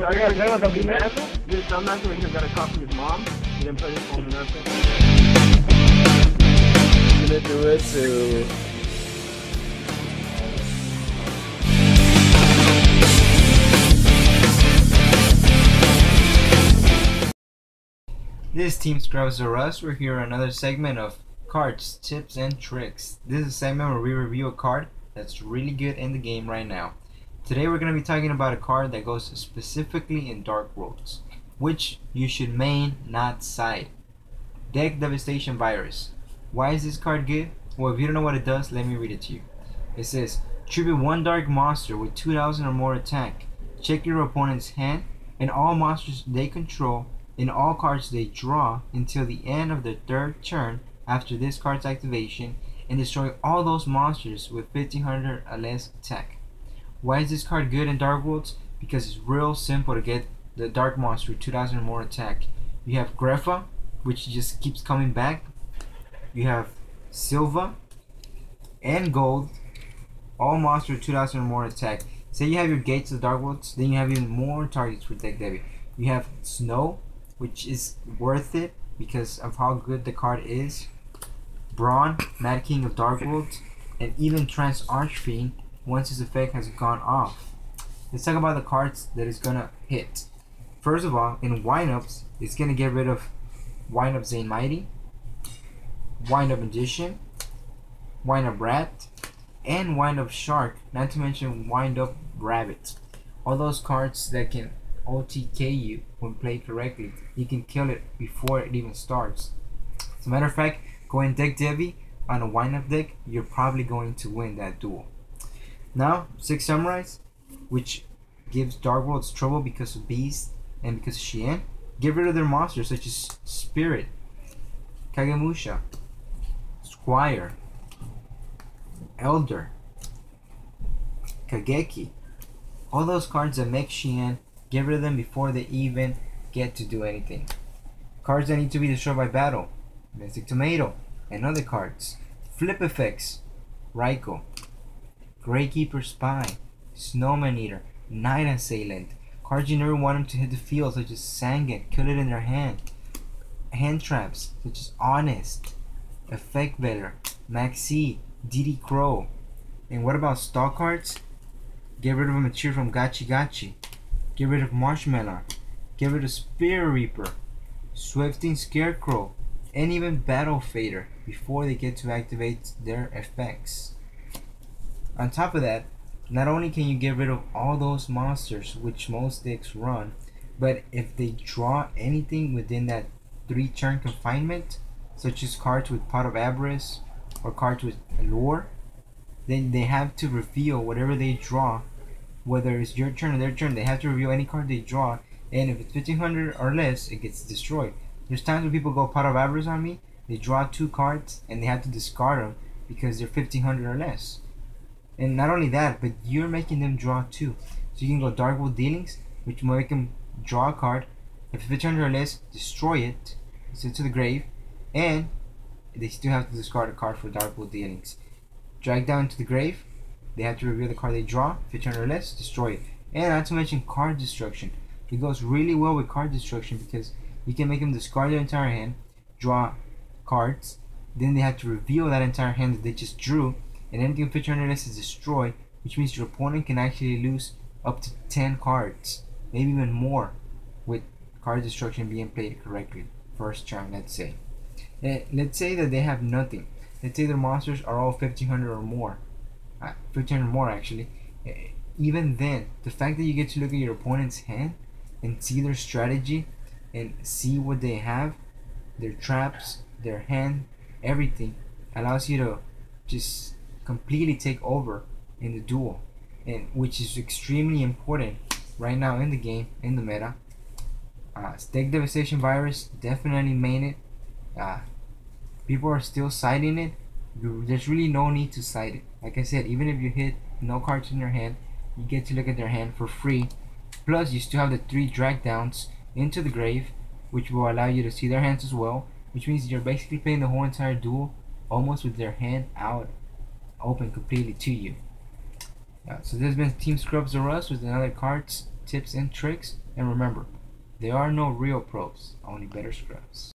I got the this dumbass when he got a call from his mom. He didn't put his phone in nothing. Gonna do it to. This is Team Scrubs or Us. We're here on another segment of cards, tips, and tricks. This is a segment where we review a card that's really good in the game right now. Today we're going to be talking about a card that goes specifically in Dark Worlds, which you should main, not side. Deck Devastation Virus. Why is this card good? Well, if you don't know what it does, let me read it to you. It says, tribute one dark monster with 2,000 or more attack. Check your opponent's hand and all monsters they control and all cards they draw until the end of their third turn after this card's activation, and destroy all those monsters with 1,500 or less attack. Why is this card good in Dark Worlds? Because it's real simple to get the dark monster with 2,000 or more attack. You have Grepha, which just keeps coming back. You have Silva and Gold, all monsters with 2,000 or more attack. Say you have your Gates of Dark Worlds, then you have even more targets for Deck Devi. You have Snow, which is worth it because of how good the card is. Brawn, Mad King of Dark Worlds, and even Trance Archfiend once his effect has gone off. Let's talk about the cards that is gonna hit. First of all, in windups, it's gonna get rid of Windup Zane Mighty, Windup Magician, Windup Rat, and Windup Shark, not to mention Windup Rabbit. All those cards that can OTK you when played correctly. You can kill it before it even starts. As a matter of fact, going Deck Devi on a windup deck, you're probably going to win that duel. Now, 6 Samurais, which gives Dark Worlds trouble because of Beast and because of Shien. Get rid of their monsters such as Spirit, Kagemusha, Squire, Elder, Kageki. All those cards that make Shien, get rid of them before they even get to do anything. Cards that need to be destroyed by battle, Mystic Tomato, and other cards. Flip effects, Raikou, Greykeeper Spy, Snowman Eater, Night Assailant. Cards you never want them to hit the field such as Sangan, kill it in their hand. Hand traps such as Honest, Effect Vetter, Maxi, DD Crow. And what about stock cards? Get rid of a material from Gachi Gachi. Get rid of Marshmallow, get rid of Spear Reaper, Swifting Scarecrow, and even Battle Fader before they get to activate their effects. On top of that, not only can you get rid of all those monsters which most decks run, but if they draw anything within that 3-turn confinement, such as cards with Pot of Avarice or cards with Allure, then they have to reveal whatever they draw. Whether it's your turn or their turn, they have to reveal any card they draw, and if it's 1,500 or less, it gets destroyed. There's times when people go Pot of Avarice on me, they draw 2 cards, and they have to discard them because they're 1,500 or less. And not only that, but you're making them draw 2. So you can go Dark World Dealings, which will make them draw a card. If it's 1,500 or less, destroy it, send it to the grave, and they still have to discard a card for Dark World Dealings. Drag down to the grave, they have to reveal the card they draw, 1,500 or less, destroy it. And not to mention card destruction. It goes really well with card destruction because you can make them discard their entire hand, draw cards, then they have to reveal that entire hand that they just drew, and anything 1,500 or less is destroyed, which means your opponent can actually lose up to 10 cards, maybe even more, with card destruction being played correctly. First turn, let's say. Let's say that they have nothing. Let's say their monsters are all 1,500 or more. 1,500 or more actually. Even then, the fact that you get to look at your opponent's hand and see their strategy and see what they have, their traps, their hand, everything, allows you to just completely take over in the duel, and which is extremely important right now in the game, in the meta. Deck Devastation Virus, definitely main it. People are still siding it. There's really no need to side it. Like I said, even if you hit no cards in your hand, you get to look at their hand for free. Plus, you still have the 3 drag downs into the grave, which will allow you to see their hands as well, which means you're basically playing the whole entire duel almost with their hand out open completely to you. Yeah, so this has been Team Scrubs or Us with another cards, tips, and tricks. And remember, there are no real pros, only better scrubs.